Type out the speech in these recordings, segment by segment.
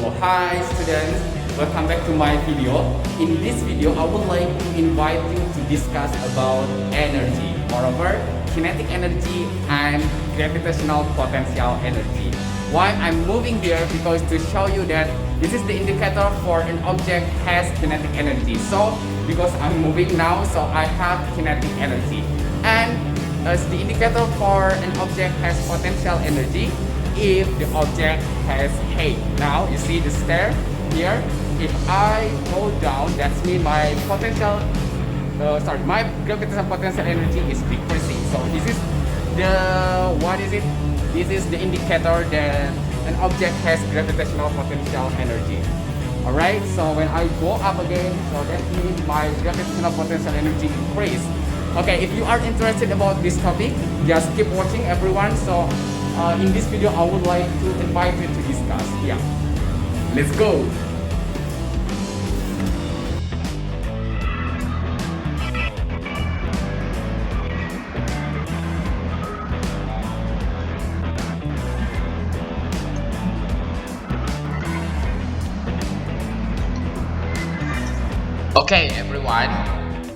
Hi students, welcome back to my video. In this video, I would like to invite you to discuss about energy, moreover, kinetic energy and gravitational potential energy. Why I'm moving there? Because to show you that this is the indicator for an object has kinetic energy. So because I'm moving now, so I have kinetic energy. And as the indicator for an object has potential energy, if the object has height. Now you see the stair here. If I go down, that's mean my potential, my gravitational potential energy is decreasing. So this is the This is the indicator that an object has gravitational potential energy. Alright, so when I go up again, so that means my gravitational potential energy increase. Okay, if you are interested about this topic, just keep watching everyone. So in this video, I would like to invite you to discuss. Yeah, let's go. Okay, everyone.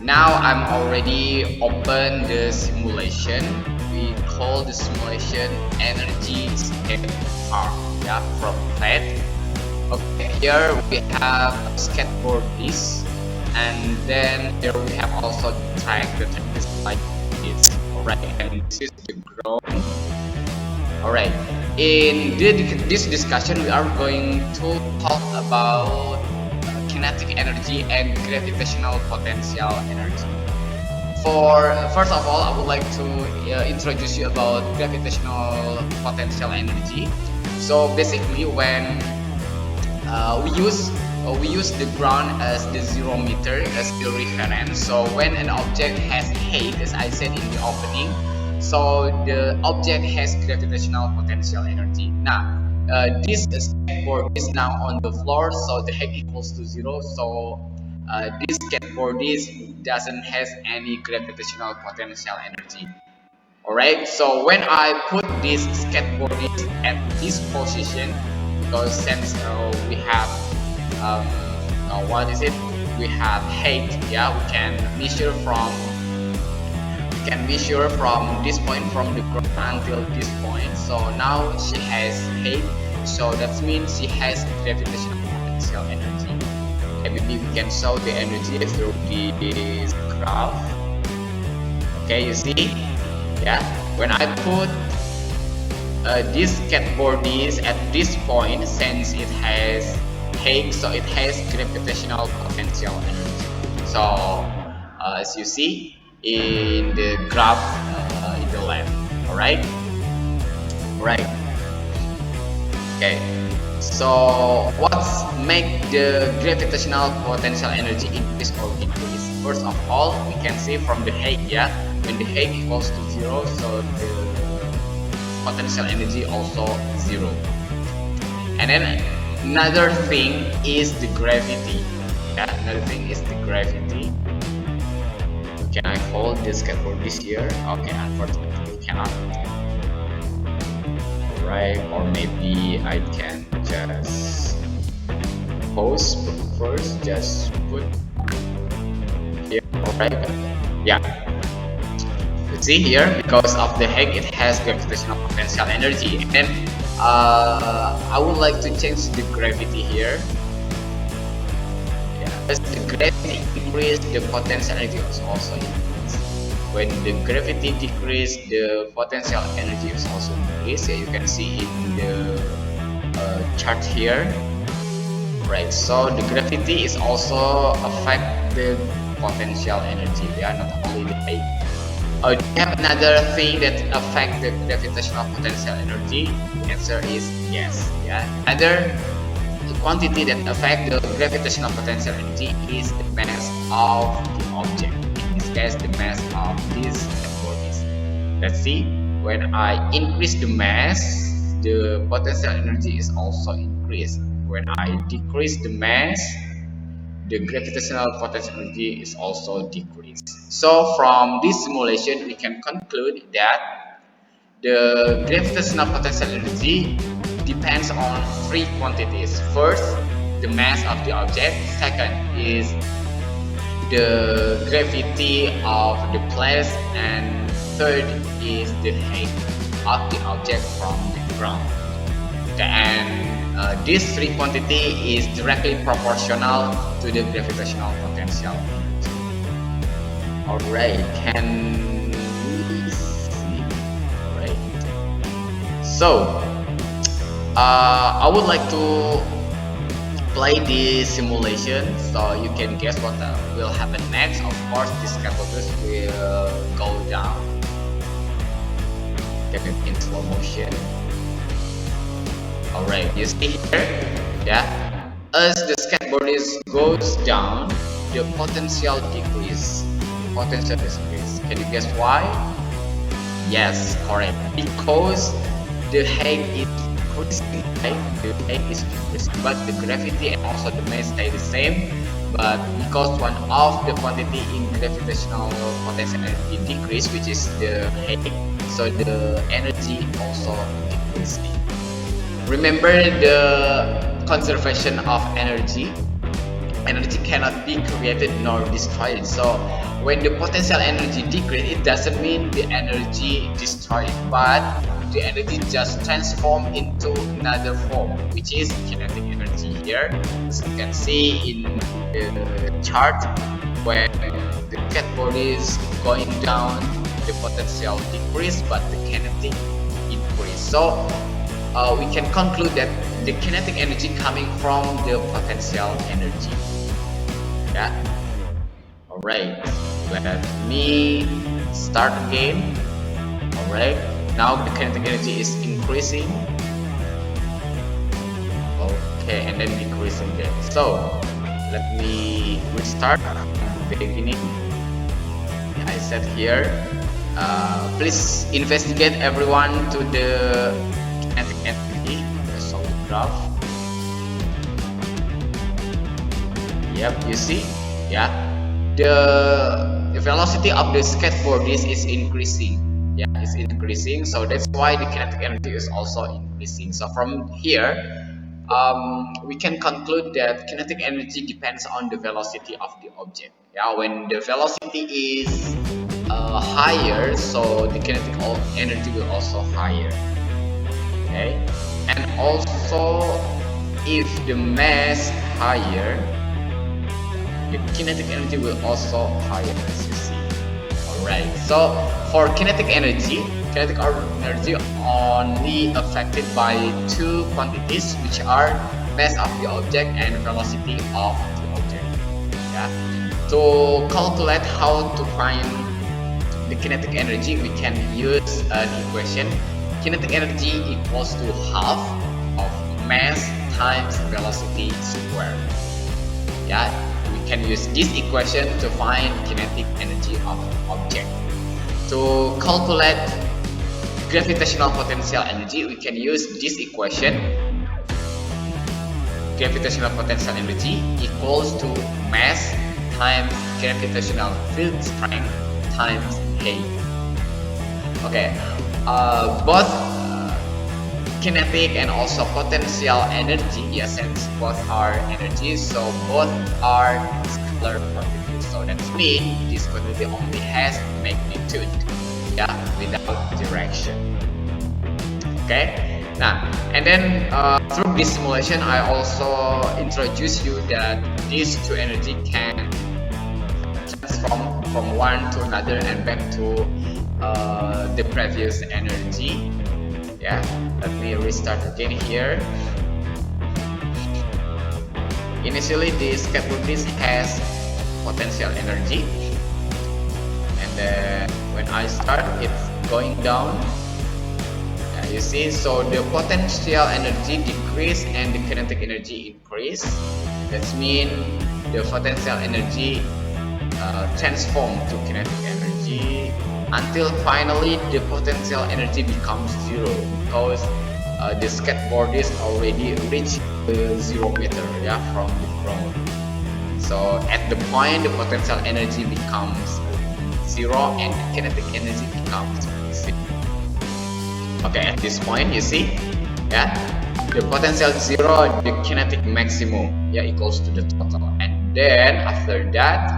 Now I'm already open the simulation. We call the simulation energy skateboard, yeah, from flat. Okay, here we have skateboard this, and then here we have also the track. The track is like this. Alright, and this is the ground. Alright, in this discussion we are going to talk about kinetic energy and gravitational potential energy. First of all, I would like to introduce you about gravitational potential energy. So basically, when we use the ground as the 0 meter as the reference. So when an object has height, as I said in the opening, so the object has gravitational potential energy. Now this skateboard is now on the floor, so the height equals to 0. So this skateboard doesn't has any gravitational potential energy. Alright, so when I put this skateboard at this position, because since we have we have height, yeah, we can measure from this point, from the ground until this point. So now she has height, so that means she has gravitational potential energy. Okay, maybe we can show the energy through this graph. Okay, you see, yeah, when I put this skateboard at this point, since it has height, so it has gravitational potential energy. So as you see in the graph in the left. Alright, okay, so what's make the gravitational potential energy increase or decrease? First of all, we can see from the height, yeah, when the height equals to 0, so the potential energy also 0. And then another thing is the gravity. Yeah, another thing is the gravity. Can I hold this skateboard this year? Okay, unfortunately we cannot. Alright, or maybe I can just pause first, just put here. Alright, yeah. You see here, because of the height, it has gravitational potential energy. And then I would like to change the gravity here. As the gravity increase, the potential energy is also increase. When the gravity decrease, the potential energy is also increase. Yeah, you can see in the chart here. Right. So the gravity is also affect the potential energy. Yeah, not only the height. Do you have another thing that affect the gravitational potential energy? The answer is yes. Yeah. The quantity that affect the gravitational potential energy is the mass of the object. In this case, the mass of this skateboard. Let's see, when I increase the mass, the potential energy is also increased. When I decrease the mass, the gravitational potential energy is also decreased. So from this simulation, we can conclude that the gravitational potential energy depends on three quantities. First, the mass of the object. Second is the gravity of the place, and third is the height of the object from the ground. Okay, and this three quantity is directly proportional to the gravitational potential. Alright, can we see? Alright. So, I would like to play this simulation so you can guess what will happen next. Of course, this scaffolders will go down. Get it in slow motion. Alright, you see here, yeah. As the skateboard goes down, the potential decrease. Can you guess why? Yes, correct. Because the height is increasing, right? The height is increasing, but the gravity and also the mass stay the same. But because one of the quantity in gravitational potential energy decrease, which is the height, so the energy also decreasing. Remember the conservation of energy. Energy cannot be created nor destroyed. So when the potential energy decreases, it doesn't mean the energy destroyed, but the energy just transform into another form, which is kinetic energy here. As you can see in the chart, when the skateboard is going down, the potential decrease, but the kinetic increase. So we can conclude that the kinetic energy coming from the potential energy. Yeah. Alright, let me start again. Alright, now the kinetic energy is increasing. Okay, and then decreasing again. So let me restart from the beginning. I said here, please investigate everyone to the kinetic energy, the solid graph. Yep, you see, yeah, the velocity of the skateboard is increasing. Yeah, it's increasing, so that's why the kinetic energy is also increasing. So from here, we can conclude that kinetic energy depends on the velocity of the object. Yeah, when the velocity is higher, so the kinetic energy will also higher. Okay, and also if the mass higher, the kinetic energy will also higher, as you see. Alright, so for kinetic energy only affected by two quantities, which are mass of the object and velocity of the object. Yeah. To calculate how to find the kinetic energy, we can use an equation. Kinetic energy equals to half of mass times velocity squared. Yeah. Can use this equation to find kinetic energy of an object. To calculate gravitational potential energy, we can use this equation. Gravitational potential energy equals to mass times gravitational field strength times height. Okay, both kinetic and also potential energy, yes, since both are energies, so both are scalar quantities. So that means this quantity only has magnitude, yeah, without direction. Okay, now and then through this simulation, I also introduce you that these two energy can transform from one to another and back to the previous energy. Yeah, let me restart again here. Initially, the skateboard disc has potential energy, and then when I start, it's going down. Yeah, you see, so the potential energy decrease and the kinetic energy increase. That means the potential energy transform to kinetic energy, until finally the potential energy becomes zero, because the skateboard is already reached the 0 meter, yeah, from the ground. So at the point the potential energy becomes zero and the kinetic energy becomes zero. Okay, at this point you see Yeah, the potential zero, the kinetic maximum, yeah, equals to the total. And then after that,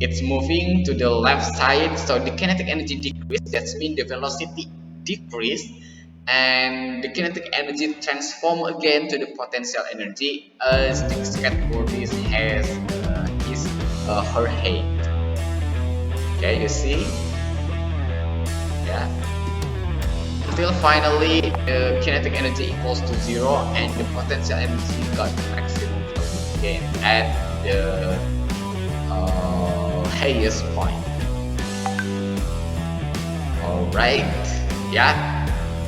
it's moving to the left side, so the kinetic energy decrease, that means the velocity decrease, and the kinetic energy transform again to the potential energy as the skateboardist has her head. Okay, you see, yeah, until finally the kinetic energy equals to zero and the potential energy got maximum again at the highest point. Alright, yeah.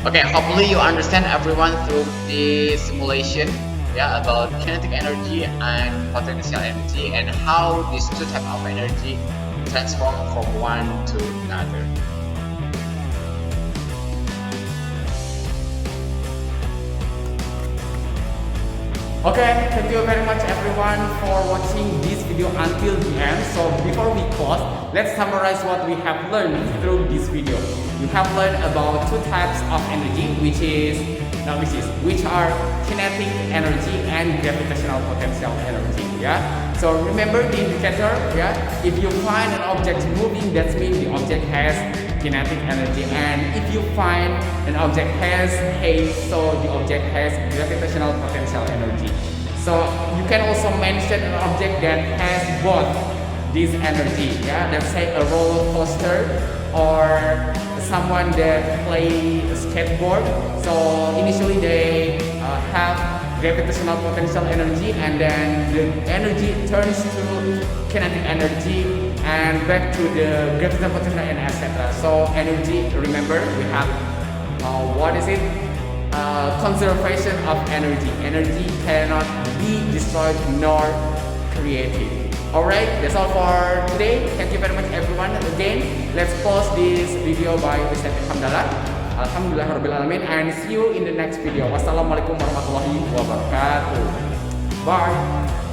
Okay, hopefully you understand everyone through the simulation, yeah, about kinetic energy and potential energy and how these two types of energy transform from one to another. Okay, thank you very much everyone for watching this video until the end. So before we close, let's summarize what we have learned through this video. You have learned about two types of energy, which are kinetic energy and gravitational potential energy. Yeah. So remember the indicator. Yeah. If you find an object moving, that means the object has kinetic energy, and if you find an object has haze, so the object has gravitational potential energy. So you can also mention an object that has both this energy, yeah, let's say a roller coaster or someone that play a skateboard. So initially they have gravitational potential energy, and then the energy turns to kinetic energy and back to the gravitational potential and etc. So energy, remember we have what is it? Conservation of energy. Energy cannot be destroyed nor created. Alright, that's all for today. Thank you very much everyone. Again, let's pause this video by Ustaz Hamdallah. Alhamdulillahirrabbilalamin, and see you in the next video. Wassalamualaikum warahmatullahi wabarakatuh. Bye.